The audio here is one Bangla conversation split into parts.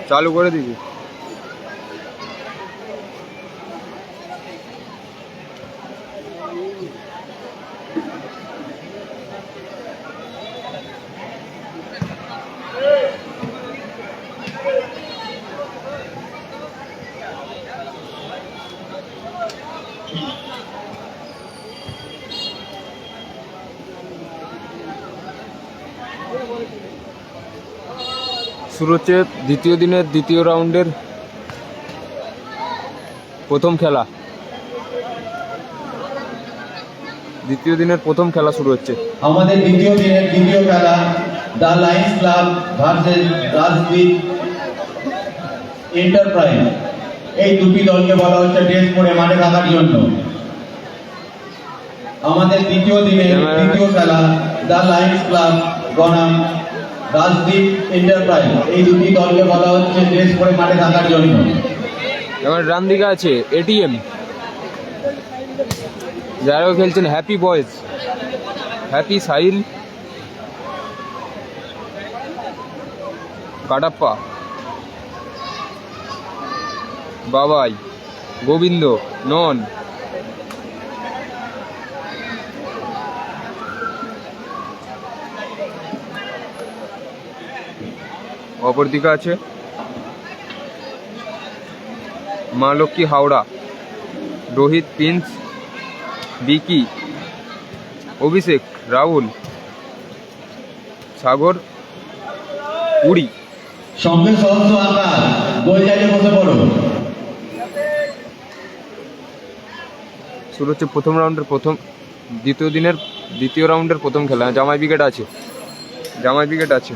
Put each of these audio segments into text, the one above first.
চালু করে দিবি। শুরু হচ্ছে দ্বিতীয় দিনের দ্বিতীয় রাউন্ডের প্রথম খেলা। দ্বিতীয় দিনের প্রথম খেলা শুরু হচ্ছে। আমাদের দ্বিতীয় দিনের দ্বিতীয় খেলা the Lions Club versus Rajdwip enterprise. এই দুটি দলকে বলা হচ্ছে ড্রেস পরে মাঠে থাকার জন্য। আমাদের দ্বিতীয় দিনের দ্বিতীয় খেলা দ্য লায়ন্স ক্লাব বনাম রাজদ্বীপ এন্টারপ্রাইজ। এই দুটি দলকে বলা হচ্ছে ড্রেস পরে মাঠে থাকার জন্য। এবার ডান দিকে আছে এটিএম, যারাও খেলছেন happy boys, happy Sahil, Kattappa, বাবাই, গোবিন্দ, নন। অপরদিকে আছে মা লক্ষ্মী হাওড়া, রোহিত, প্রিন্স, বিকি, অভিষেক, রাহুল, সাগর, উড়ি। সঙ্গে সহস্র আকার গোল জায়গায় বসে পড়ো। শুরু হচ্ছে প্রথম রাউন্ডের দ্বিতীয় দিনের দ্বিতীয় রাউন্ডের প্রথম খেলা। জামাই ব্রিগেড আছে, জামাই ব্রিগেড আছে।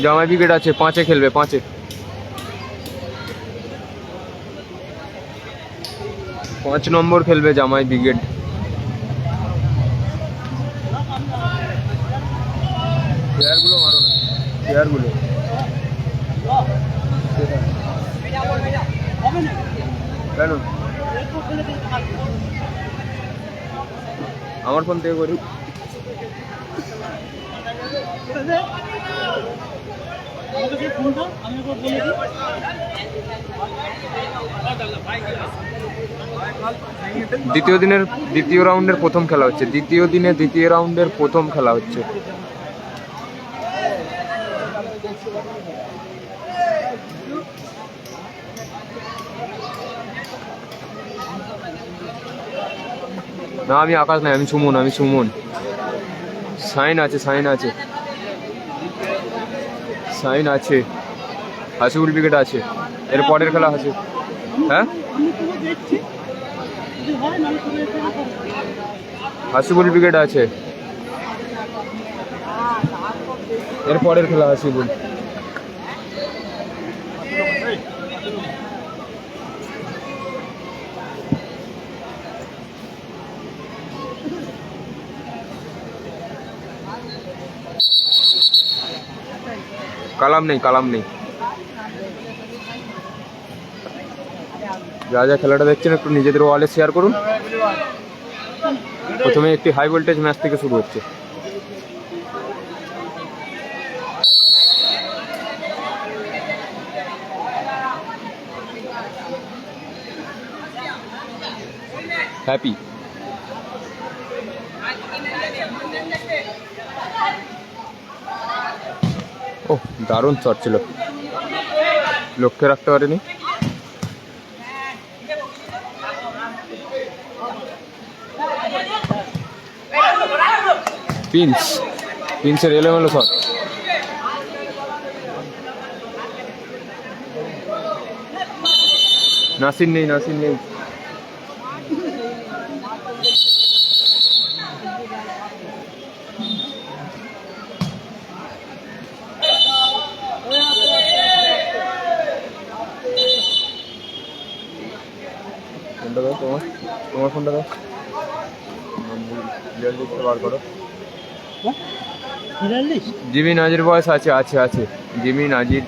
জামাই ব্রিগেড আছে, 5-এ খেলবে, 5-এ। পাঁচ নম্বর খেলবে জামাই ব্রিগেড। চেয়ারগুলো মারো না, চেয়ারগুলো। কেন আমার ফোন থেকে করি? দ্বিতীয় দিনের দ্বিতীয় রাউন্ডের প্রথম খেলা হচ্ছে। দ্বিতীয় দিনে দ্বিতীয় রাউন্ডের প্রথম খেলা হচ্ছে। না আমি আকাশ নাই, আমি সুমন, আমি সুমন। সাইন আছে, সাইন আছে, সাইন আছে। হাসিবুল ব্রিগেড আছে। এর পরের খেলা আছে। হ্যাঁ হাসিবুল ব্রিগেড আছে। এর পরের খেলা হাসিবুল। কালাম নেই, কালাম নেই। যা যা খেলাটা দেখছেন একটু নিজেদের ওয়ালে শেয়ার করুন। প্রথমে একটি হাই ভোল্টেজ ম্যাচ থেকে শুরু হচ্ছে। হ্যাপি, ও দারুণ শট ছিল, লক্ষ্যে রাখতে পারেনি। প্রিন্সের এলোমেলো শট। নাসির নেই, নাসির নেই। ফোনটা দাও, তোমার ফোনটা দাও। বার করো। জিমি নাজির বয়স আছে আছে আছে জিমি নাজির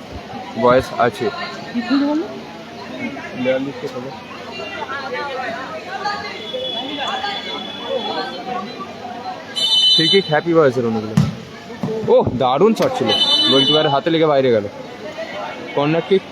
বয়স আছে। ঠিকই হ্যাপি বয়সের অনেকগুলো। ও দারুণ শট ছিল, গোলকিপারের হাতে লেগে বাইরে গেল। Corner kick.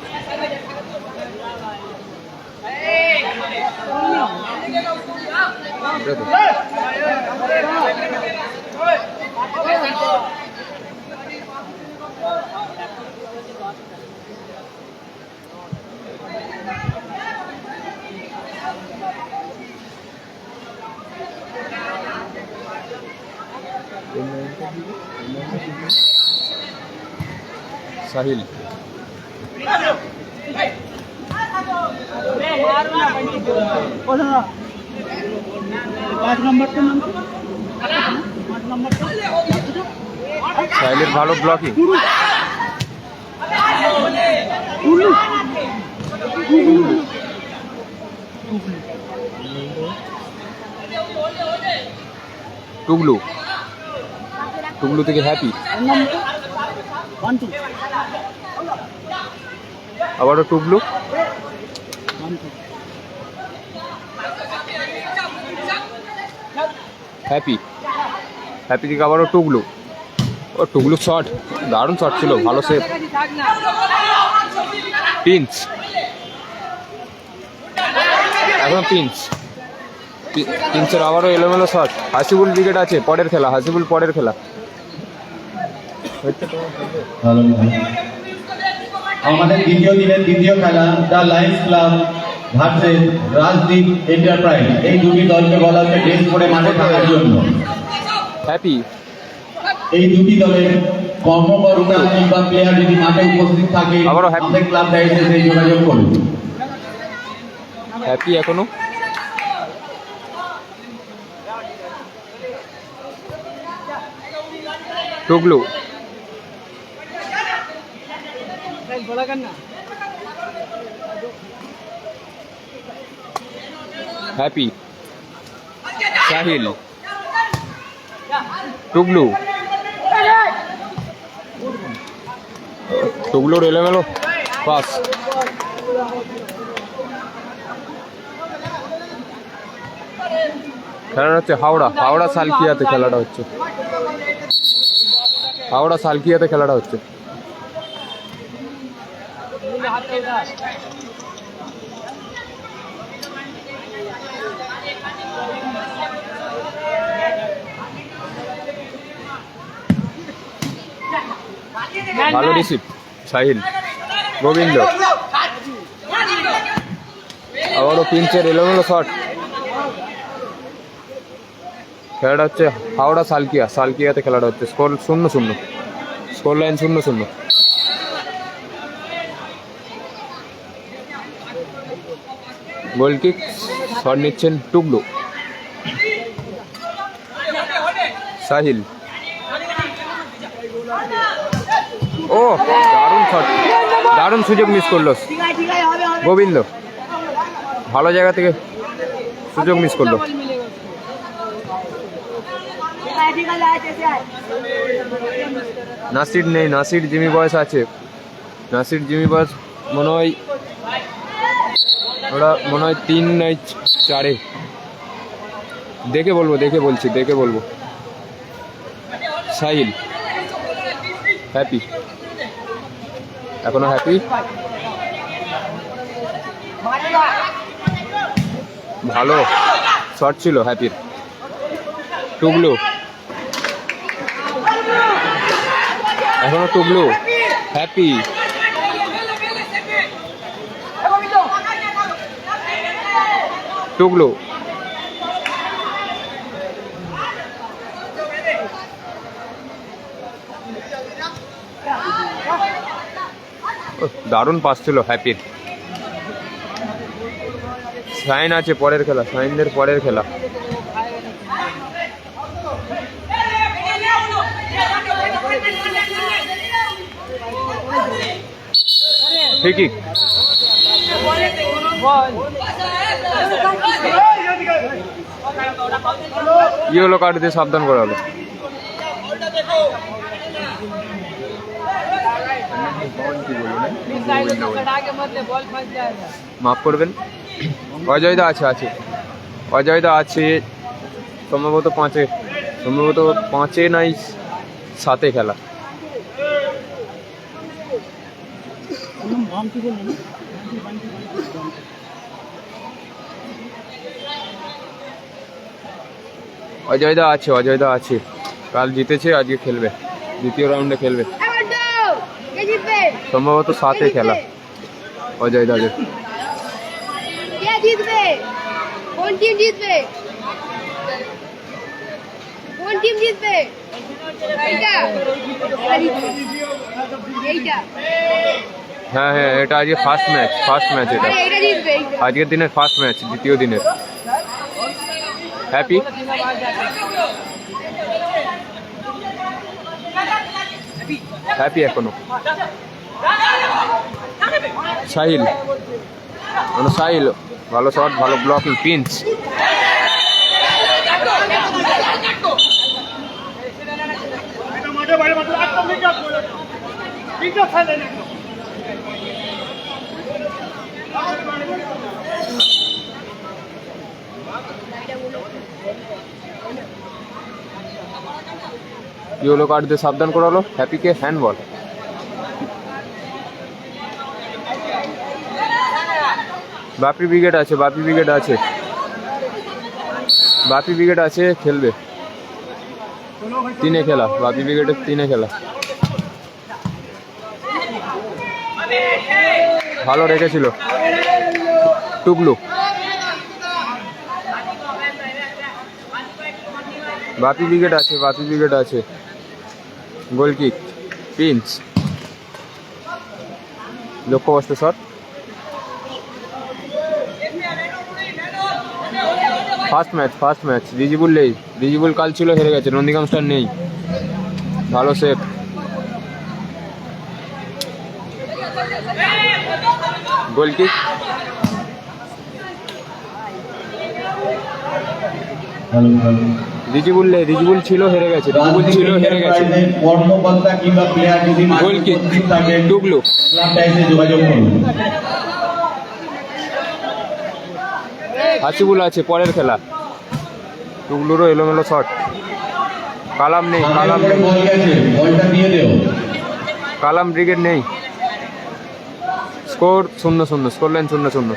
সাহিল সাহিলের ভালো ব্লকিং। টুগলু, টুগলু থেকে হ্যাপি, আবারও টুগলু, হ্যাপি, হ্যাপি থেকে আবারও টুগলু। ও টুগলু শট, দারুণ শট ছিল, ভালো সেভ। পিঞ্চ, এখন পিঞ্চ, পিঞ্চের আবারও এলোমেলো শট। হাসিবুল উইকেট আছে, পরের খেলা, হাসিবুল পরের খেলা। আমাদের দ্বিতীয় দিনের দ্বিতীয় খেলা the Lions Club versus Rajdeep enterprise. এই দুটি দলকে বলা হচ্ছে ড্রেস পরে মাঠে থাকার জন্য। হ্যাপি, এই দুটি দলের কর্মকর্তা কিংবা প্লেয়ার যদি মাঠে উপস্থিত থাকে আবারও happy। আমাদের ক্লাব দায়িত্বে সেই যোগাযোগ করুন। হ্যাপি এখনো, টুগলু, হ্যাপি, সাহিল, টুগলু, টুগলুর এলোমেলো পাস। খেলাটা হচ্ছে হাওড়া, হাওড়া সালকিয়াতে খেলাটা হচ্ছে, হাওড়া সালকিয়াতে খেলাটা হচ্ছে। ভালো রিসিভ সাহিল, গোবিন্দ, আবারও পিঞ্চের এলোমেলো শট। খেলাটা হচ্ছে হাওড়া সালকিয়া, সালকিয়াতে খেলাটা হচ্ছে। Score 0-0, score line 0-0। গোল কিক, শট নিচ্ছেন টুগলু, সাহিল, ও দারুণ শট, দারুণ সুযোগ মিস করলো গোবিন্দ, ভালো জায়গা থেকে সুযোগ মিস করলো। নাসির নেই, নাসির জিমি বয়স আছে, নাসির জিমি বয়স মনে হয় ওরা মনে হয় 3 নয় 4-এ, দেখে বলবো, দেখে বলছি, দেখে বলবো। সাহিল, হ্যাপি, এখনো হ্যাপি, ভালো শট ছিল হ্যাপির। টুগলু, এখনো টুগলু, হ্যাপি, টুগলু, দারুণ পাস ছিল হ্যাপির। সাইন আছে পরের খেলা, সাইনদের পরের খেলা। ঠিকই ইয়েলো কার্ড দিয়ে সাবধান করা হলো। মাফ করবেন, অজয়দা আছে অজয়দা আছে সম্ভবত পাঁচে নাই 7-এ খেলা। অজয়দা আছে কাল জিতেছে, আজকে খেলবে, দ্বিতীয় রাউন্ডে খেলবে সম্ভবত 7-এ খেলা অজয়দাদের। হ্যাঁ, এটা আজকে ফার্স্ট ম্যাচ এটা আজকের দিনের ফার্স্ট ম্যাচ, দ্বিতীয় দিনের। হ্যাপি এখনো। সাহিল ভালো শট, ভালো ব্লকিং, পিঞ্চ। ইয়েলো কার্ড দিয়ে সাবধান করালো হ্যাপিকে, হ্যান্ডবল। বাপি ব্রিগেড আছে খেলবে, 3-এ খেলা, বাপি ব্রিগেডের 3-এ খেলা। ভালো রেখেছিল টুকলু। বাপি ব্রিগেড আছে গোল কিক, পিঞ্চ, লক্ষ্যবস্ত শট। ফার্স্ট ম্যাচ রিজিবুল কাল ছিল, হেরে গেছে, নন্দীগ্রাম স্টার নেই। ভালো সেভ, গোল কিক। রিজিবুল ছিল, হেরে গেছে। কর্মকর্তা কিংবা প্লেয়ার যদি গোল কিক, টুকলু। ক্লাবটা এসে যোগাযোগ করুন। হাসিবুল আছে পরের খেলা, টুকলুরও এলোমেলো শট। কালাম নেই, বলটা দিয়ে দেও। কালাম ব্রিগেড নেই। Score 0-0, score line 0-0।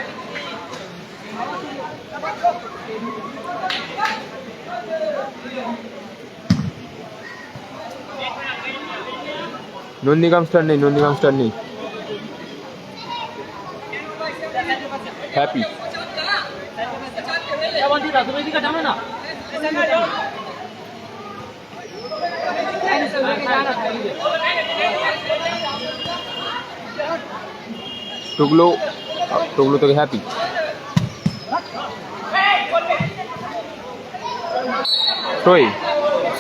Nandigram star নেই। হ্যাপি টুকলু থেকে হ্যাপি।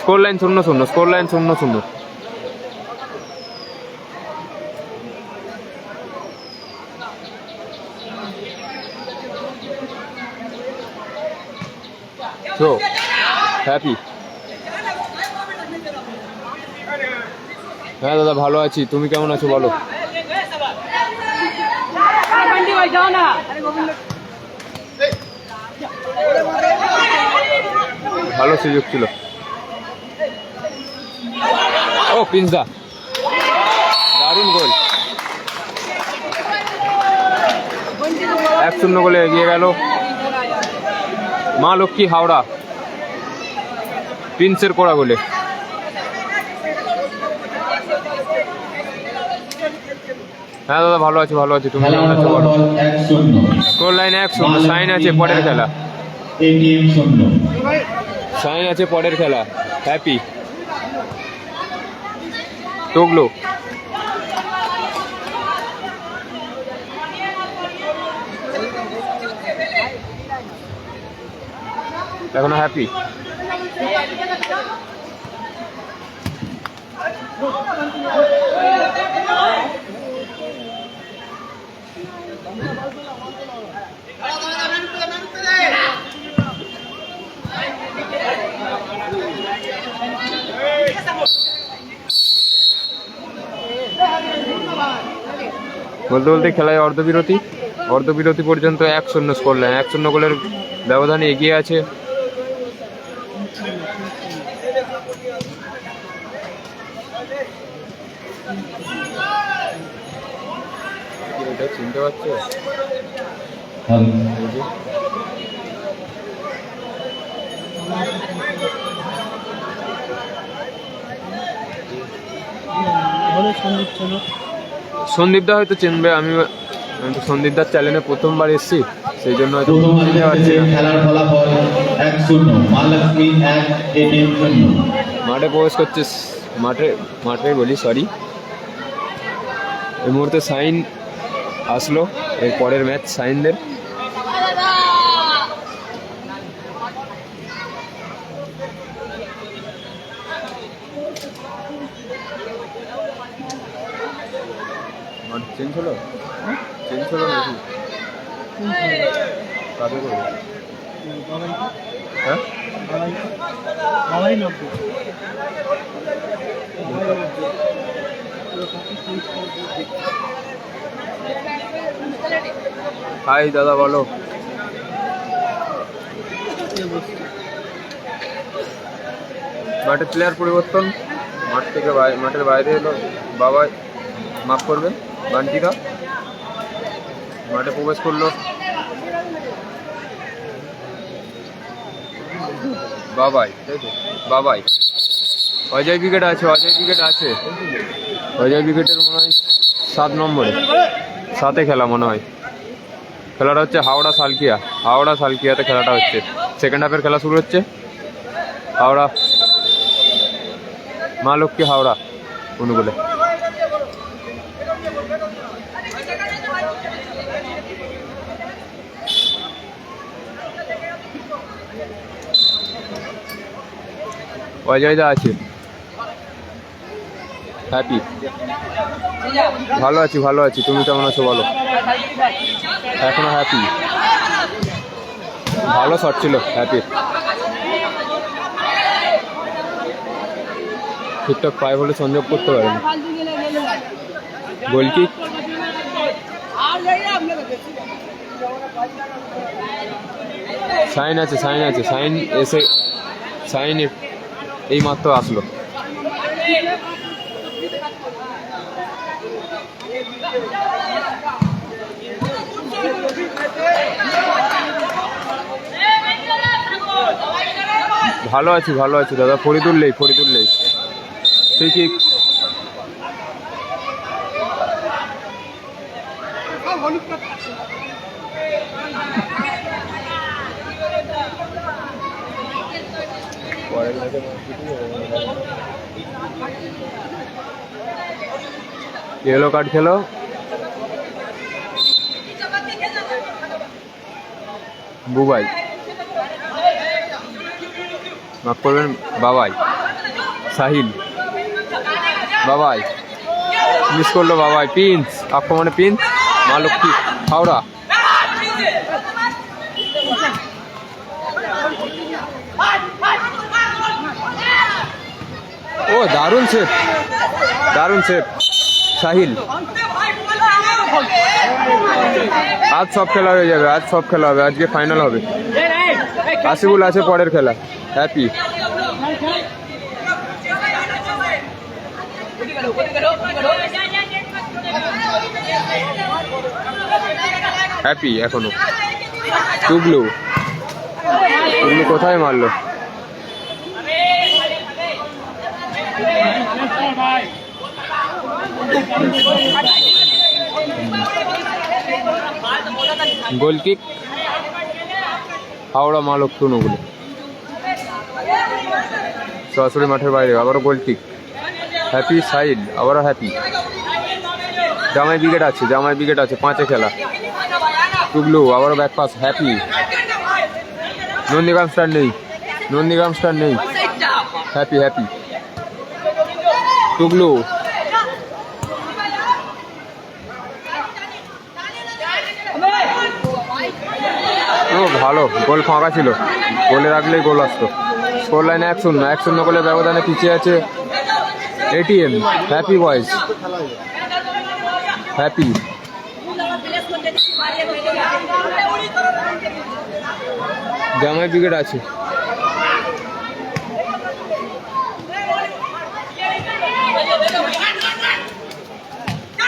Score line 0-0। হ্যাপি। হ্যাঁ দাদা, ভালো আছি, তুমি কেমন আছো বলো? ভালো সুযোগ ছিল। ও পিঞ্জা, দারুণ গোল। 1-0 গোলে এগিয়ে গেল মা লক্ষ্মী হাওড়া, প্রিন্সের করা গোলে। হ্যাঁ দাদা, ভালো আছি, তুমি কেমন আছো বলো? স্কোর লাইন 1-0, সাইন আছে পরের খেলা। হ্যাপি, টুকলু, এখনো হ্যাপি। বলতে বলতে খেলায় অর্ধবিরতি পর্যন্ত 1-0 স্কোর লাইন, 1-0 গোলের ব্যবধানে এগিয়ে আছে এটা চিনতে পারছো? সন্দীপদা হয়তো চিনবে, আমি তো সন্দীপদার চ্যানেলে প্রথমবার এসেছি, সেই জন্য হয়তো চিনতে পারছি না। খেলার ফলাফল 1-0, মহালক্ষ্মী 1, এটিএম 0। মাঠে প্রবেশ করছে, মাঠে বলি সরি, এই মুহূর্তে সাইন আসলো, এর পরের ম্যাচ সাইনদের। চেঞ্জ হলো নাকি? কাদের করবো? হ্যাঁ হাই দাদা, বলো। মাঠে প্লেয়ার পরিবর্তন, মাঠের বাইরে এলো বাবা, মাফ করবেন, বান্টিকা মাঠে প্রবেশ করলো বাবাই, তাই তো বাবাই। অজয় উইকেট আছে, অজয় উইকেটের মনে হয় 7 নম্বরে, 7-এ খেলা মনে হয়। খেলাটা হচ্ছে হাওড়া সালকিয়াতে খেলাটা হচ্ছে। সেকেন্ড হাফের খেলা শুরু হচ্ছে। হাওড়া মা লক্ষ্মী হাওড়া অনুকূলে। অজয়দা আছে, হ্যাপি। ভালো আছি, তুমি কেমন আছো বলো? এখনো হ্যাপি, ভালো শট ছিল হ্যাপি, ঠিকঠাক পায়ে বলে সংযোগ করতে পারেনি। গোলকিক, সাইন আছে, সাইন এসে এই মাত্র আসলো। ভালো আছি দাদা, ফরিদুল্লেই সেই কি येलो कार्ड खेलो। বুবাই মাফ করবেন, বাবাই সাহিল, বাবাই মিস করলো, বাবাই পিন্স আক্রমণে, পিন্স মা লক্ষ্মী হাওড়া। ও দারুণ সেভ সাহিল। আজ সব খেলা হয়ে যাবে, আজকে ফাইনাল হবে। আসিফুল আছে পরের খেলা, হ্যাপি। এখনো টুগলু কোথায় মারলো? গোলকিক হাওড়া মা লক্ষ্মী অনুকূলে, সরাসরি মাঠের বাইরে। আবারও গোলকিক, হ্যাপি সাইড, আবারও হ্যাপি। জামাই উইকেট আছে, 5-এ খেলা। টুগলু আবারও back pass, happy. Nandigram star নেই, হ্যাপি। টুগলু ভালো, গোল ফাঁকা ছিল, গোলে রাখলেই গোল আসতো। স্কোর লাইনে 1-0 গোলের ব্যবধানে পিছিয়ে আছে এটিএম। হ্যাপি বয়েজ, হ্যাপি জামাই ব্রিগেড আছে।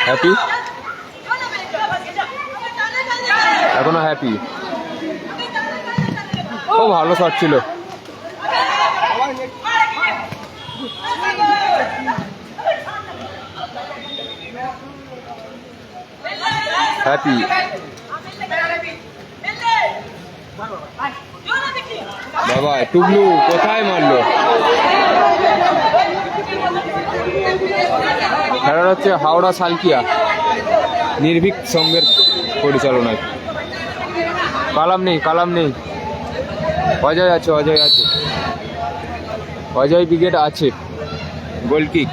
হ্যাপি এখনো হ্যাপি। ও ভালো শট ছিল। হ্যাপি বাবা টুবলু কোথায় মারলো। খেলা হচ্ছে হাওড়া সালকিয়া নির্ভীক সঙ্গের পরিচালনায়। কালাম নেই অজয় আছে অজয় ব্রিগেড আছে। গোলকিক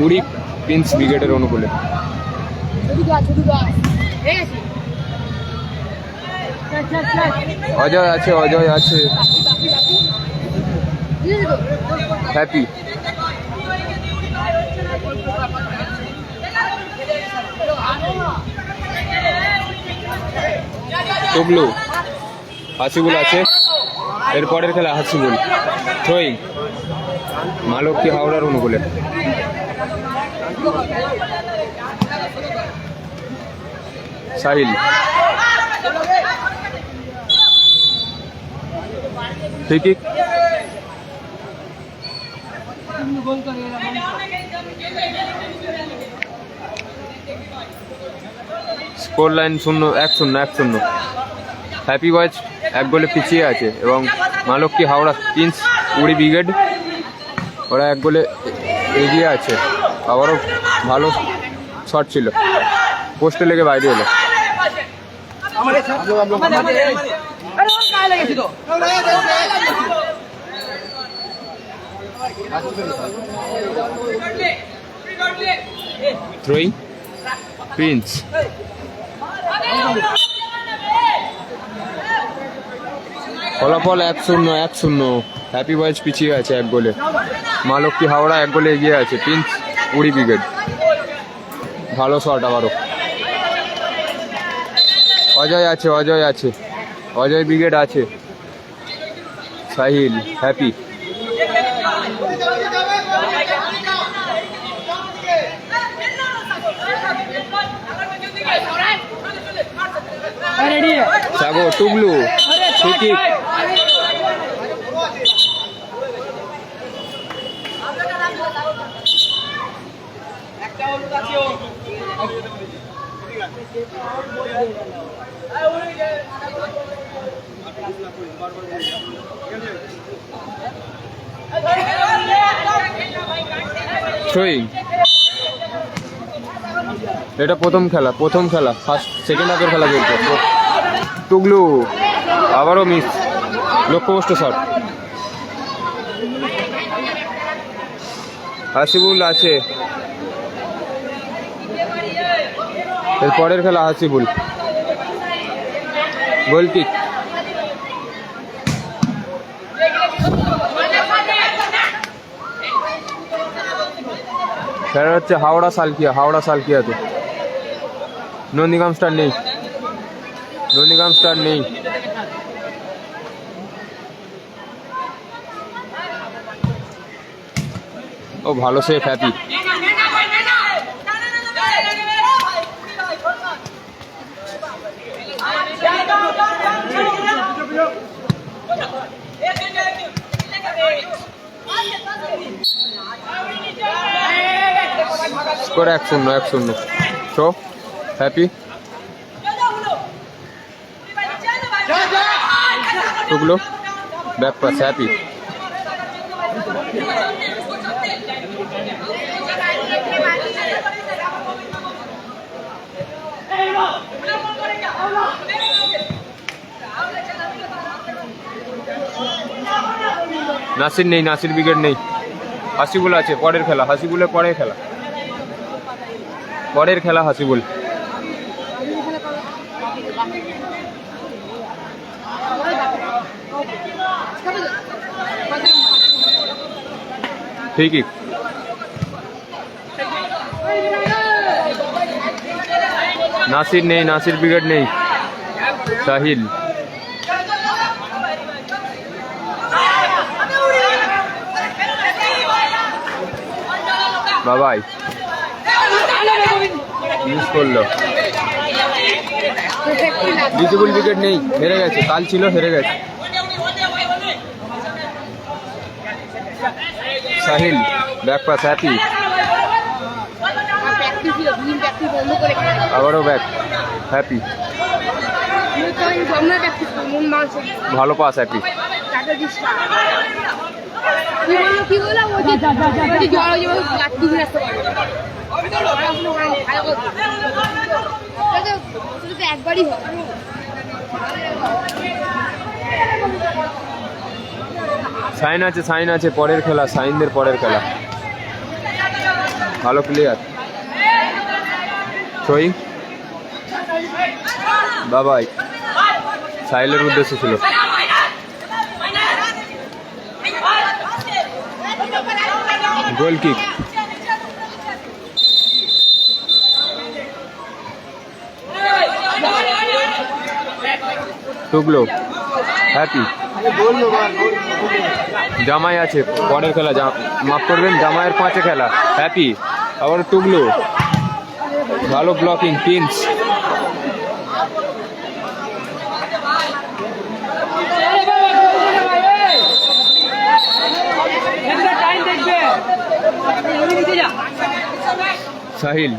উড়ি প্রিন্স ব্রিগেডের অনুকূলে। অজয় আছে হ্যাপি টুবলু হাসিবুল আছে। এরপরের খেলা হাসিবুল থ্রোয়িং মালক্ষী হাওড়ার অনুকূলে। Sahil free kick. Score line 1-0 happy boys 1 গোলে পিছিয়ে আছে এবং মালক্ষী হাওড়া প্রিন্স উড়ি ব্রিগেড ওরা 1 গোলে এগিয়ে আছে। আবারও ভালো শট ছিল, পোস্টে লেগে বাইরে এলো। থ্রোয়িং প্রিন্স ফলাফল 1-0 হ্যাপি বয়েজ পিছিয়ে আছে 1 গোলে। মালক্ষী হাওড়া 1 গোলে এগিয়ে আছে প্রিন্স উড়ি ব্রিগেড। ভালো শট আবারও। অজয় আছে অজয় ব্রিগেড আছে। সাহিল হ্যাপি সাগর টুবলু ফ্রি কিক। থ্রোয়িং এটা প্রথম খেলা ফার্স্ট সেকেন্ড হাফের খেলা চলছে। টুগলু আবারও মিস, লক্ষ্যভ্রষ্ট শট। হাসিবুল আছে, এর পরের খেলা হাসিবুল। গোল কিক খেলা হচ্ছে হাওড়া সালকিয়াতে। নন্দীগ্রাম স্টার নেই। ও ভালো সেফ হ্যাপি। স্কোর 1-0 তো Happy. Tuklo back pass Happy. Nasir নেই, নাসির ব্রিগেড নেই। হাসিবুল আছে, পরের খেলা হাসিবুলের পরের খেলা হাসিবুল। ফ্রি কিক নাসির নেই, নাসির ব্রিগেড নেই। সাহিল, বাবাই মিস করলো। রিজবুল উইকেট নেই, হেরে গেছে, কাল ছিল হেরে গেছে। সাহিল ব্যাক পাস, হ্যাপি, আবারও ব্যাক, হ্যাপি, ভালো পাস, হ্যাপি। একবারই সাইন আছে, সাইন আছে, পরের খেলা, সাইনদের পরের খেলা। ভালো প্লেয়ার। সই বাবাই সাহিলের উদ্দেশ্য ছিল। Goal kick, Tuklo, Happy. জামাই আছে পরের খেলা, মাফ করবেন, জামাইয়ের 5-এ খেলা, হ্যাপি, আবার টুকলো, ভালো ব্লকিং, পিন্স। সাহিল,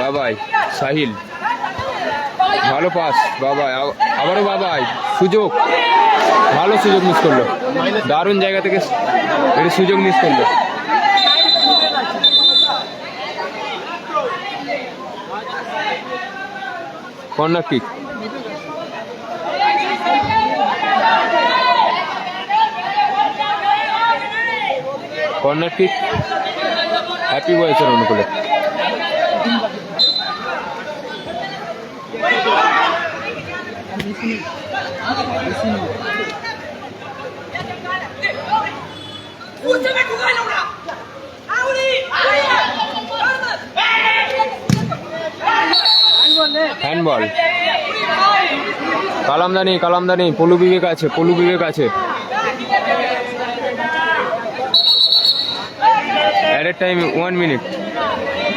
বাবাই, সাহিল, ভালো পাস, বাবাই, আবারও বাবাই, সুযোগ, ভালো সুযোগ মিস করলো, দারুণ জায়গা থেকে এটা সুযোগ মিস করলো। Corner kick, corner kick, happy বয়েসের অনুকূলে। হ্যান্ডবল, কালামদানি, কালামদানি, পলু বিবেক আছে, পলু বিবেক আছে। Added time 1 minute,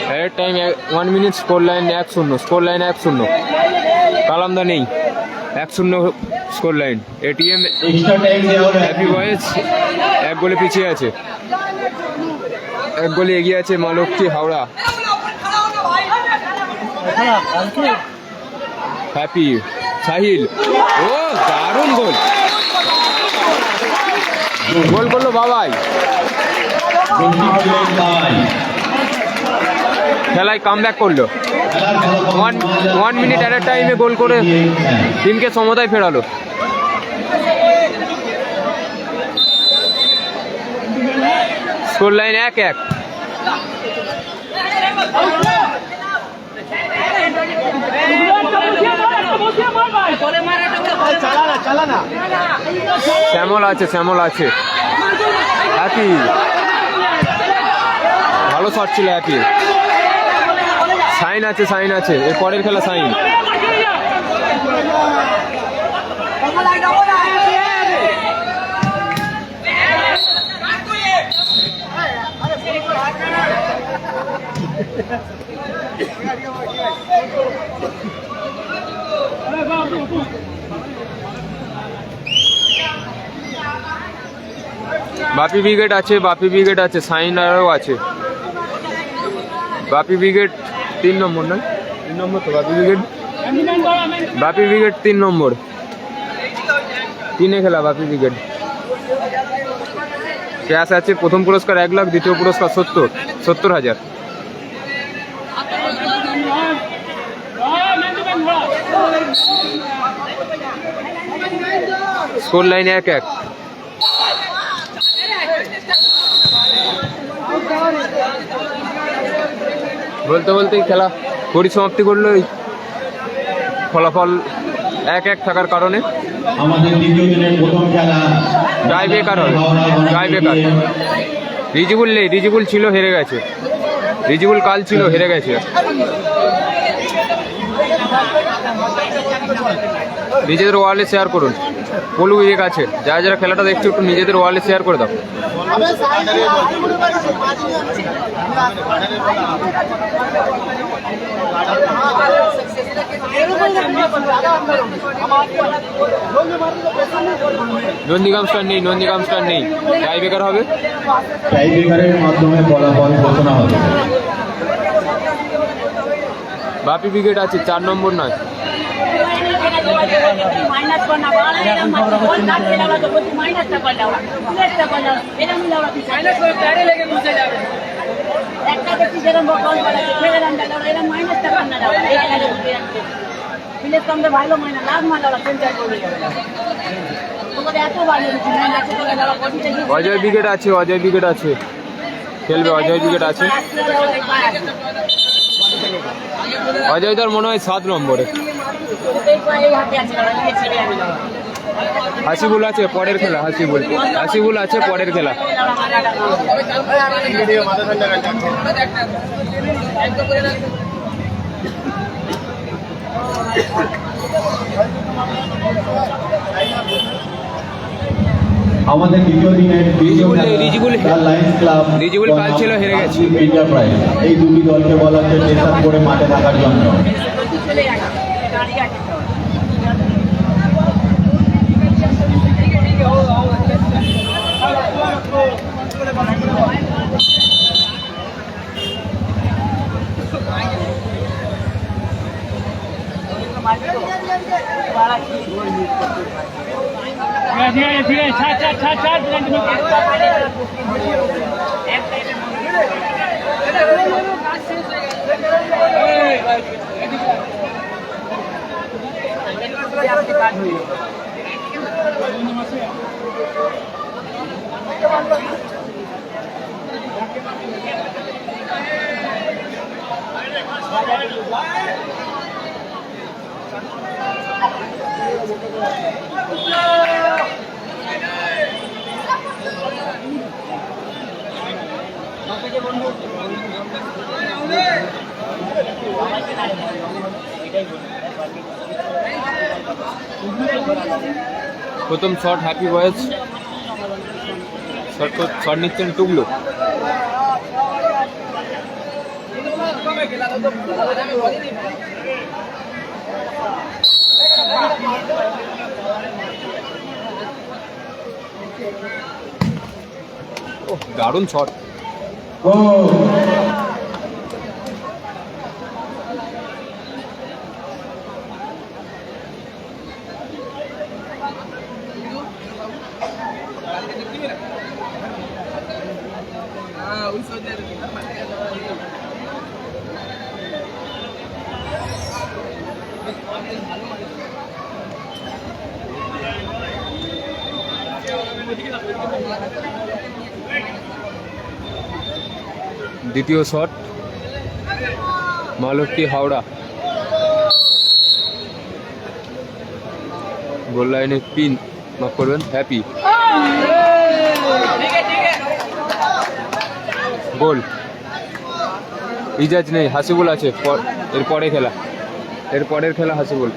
added time 1 minute, score line 1-0, score line 1-0। কালামদা নেই, 1-0 score line. ATM happy boys 1 গোলে পিছিয়ে আছে, 1 গোলে এগিয়ে আছে মালক্ষী হাওড়া। হ্যাপি, সাহিল, ও দারুণ গোল, গোল করলো বাবাই। খেলায় কামব্যাক করলো, 1 মিনিট অ্যাট টাইমে গোল করে টিমকে সমতায় ফেরালো। Score line 1-1। শ্যামল আছে, শ্যামল আছে, হ্যাপি, ভালো শট ছিল হ্যাপি। সাইন আছে, সাইন আছে, এর পরের খেলা সাইন। বাপি ব্রিগেড আছে, বাপি ব্রিগেড আছে, সাইন আরও আছে। বাপি ব্রিগেড 3 নম্বর, না 3 নম্বর তো বাপি ব্রিগেড, বাপি ব্রিগেড 3 নম্বর, 3-এ খেলা বাপি ব্রিগেড। ক্যাশ আছে, প্রথম পুরস্কার 1 লাখ, দ্বিতীয় পুরস্কার 70,000। Score line 1-1। বলতে বলতেই খেলা পরিসমাপ্তি করলো, ফলাফল 1-1 থাকার কারণে। আমাদের দ্বিতীয় দিনের প্রথম খেলা টাই বেকার হবে, টাই বেকার। রিজিবুল নেই, রিজিবুল ছিল হেরে গেছে। রিজিবুল কাল ছিল, হেরে গেছে। নিজেদের ওয়ালে শেয়ার করুন, পলু এক আছে, যারা যারা খেলাটা দেখছো একটু নিজেদের ওয়ালে শেয়ার করে দাও। নন্দীগ্রাম স্টার নেই, নন্দীগ্রাম স্টার নেই, টাই ব্রেকার হবে। টাই ব্রেকারের মাধ্যমে ফলাফল ঘোষণা হবে। বাপি ব্রিগেড আছে, 4 নম্বর নয়। অজয় ব্রিগেড আছে, অজয় ব্রিগেড আছে, খেলবে, অজয় ব্রিগেড আছে। অজয় দার মনে হয় 7 নম্বরে। হাসিবুল আছে, পরের খেলা। হাসিবুল, হাসিবুল আছে, পরের খেলা। আমাদের দ্বিতীয় দিনের রিজিবুল কাল ছিল, হেরে গেছে। এন্টারপ্রাইজ এই দুটি দলকে বলা হচ্ছে প্রেসার করে মাঠে থাকার জন্য। প্রথম শট হ্যাপি বয়েজ, শট নিচ্ছেন টুগলু। দারুণ শট। দ্বিতীয় শট মালক্ষী হাওড়া, গোল লাইনে পিন, মাফ করবেন, হ্যাপি গোল। ইজাজ নেই, হাসিবুল আছে, এরপরে খেলা, এরপরের খেলা হাসিবুল।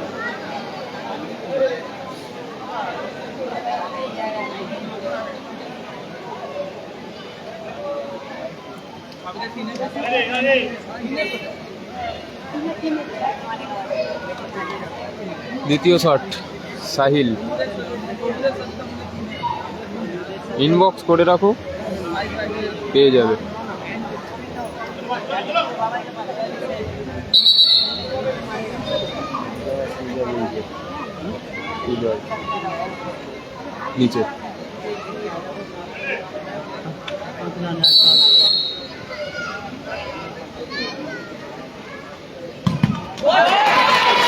দ্বিতীয় শট সাহিল, ইনবক্স করে রাখো, পেয়ে যাবে। নিচে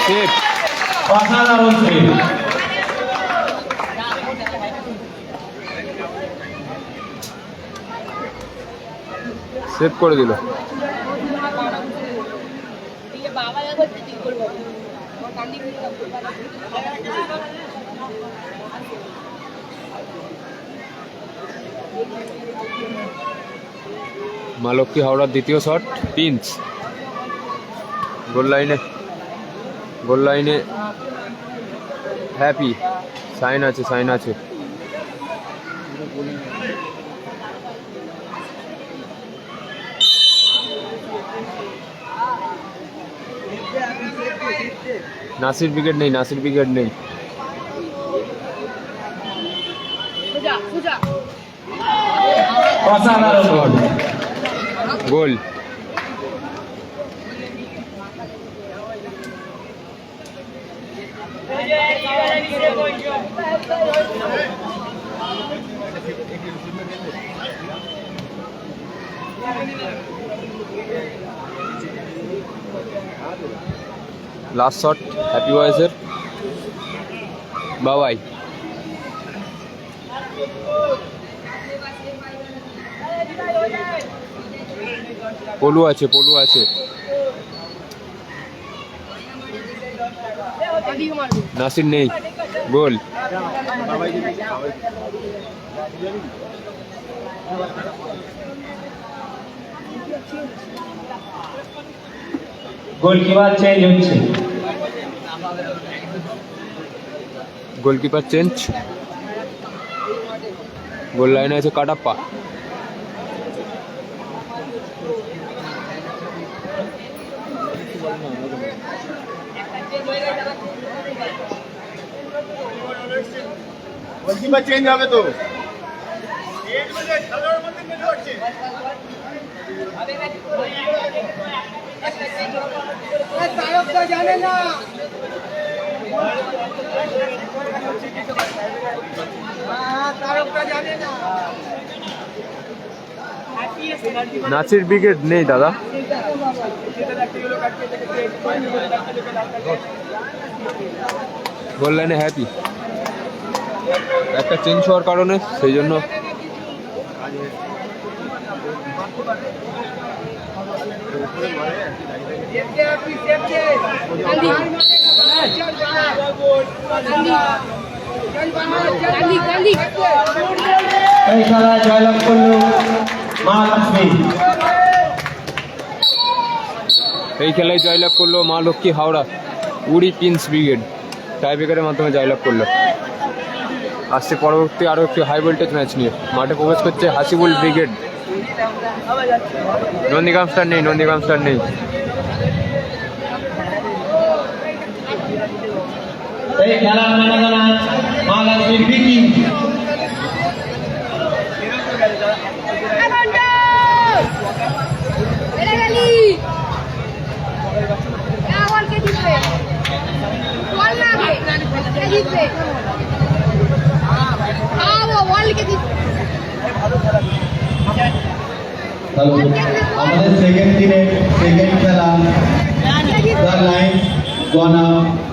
সেভ, অসাধারণ সেভ। সেভ করে দিল। মা লক্ষ্মী হাওড়ার দ্বিতীয় শট, পিঞ্চ। গোল লাইনে হ্যাপি, সাইন আছে। নাসির উইকেট নেই। অসাধারণ গোল। লাস্ট শট হ্যাপি বয়েসের, বাবাই। পলু আছে। নাসির নেই, গোল। গোলকিপার চেঞ্জ হচ্ছে। Goalkeeper change. গোল লাইনে আছে কাটাপ্পা। গোলকিপার চেঞ্জ হবে তো। জানে না নাসির উইকেট নেই দাদা। গোল লাইনে হ্যাপি, একটা চেঞ্জ হওয়ার কারণে সেই জন্য এই খেলায় জয়লাভ করল মা লক্ষ্মী হাওড়া 20 পিঞ্চ ব্রিগেড টাই ব্রেকারের মাধ্যমে জয়লাভ করলো। আসছে পরবর্তী আরও একটি হাই ভোল্টেজ ম্যাচ নিয়ে। মাঠে প্রবেশ করছে হাসিবুল ব্রিগেড। নন্দীগ্রাম স্টার নেই। এই খেলার ম্যানেজার মা লক্ষ্মীর বিকি। আমাদের সেকেন্ড খেলা, দ্য লাইন্স গন আপ।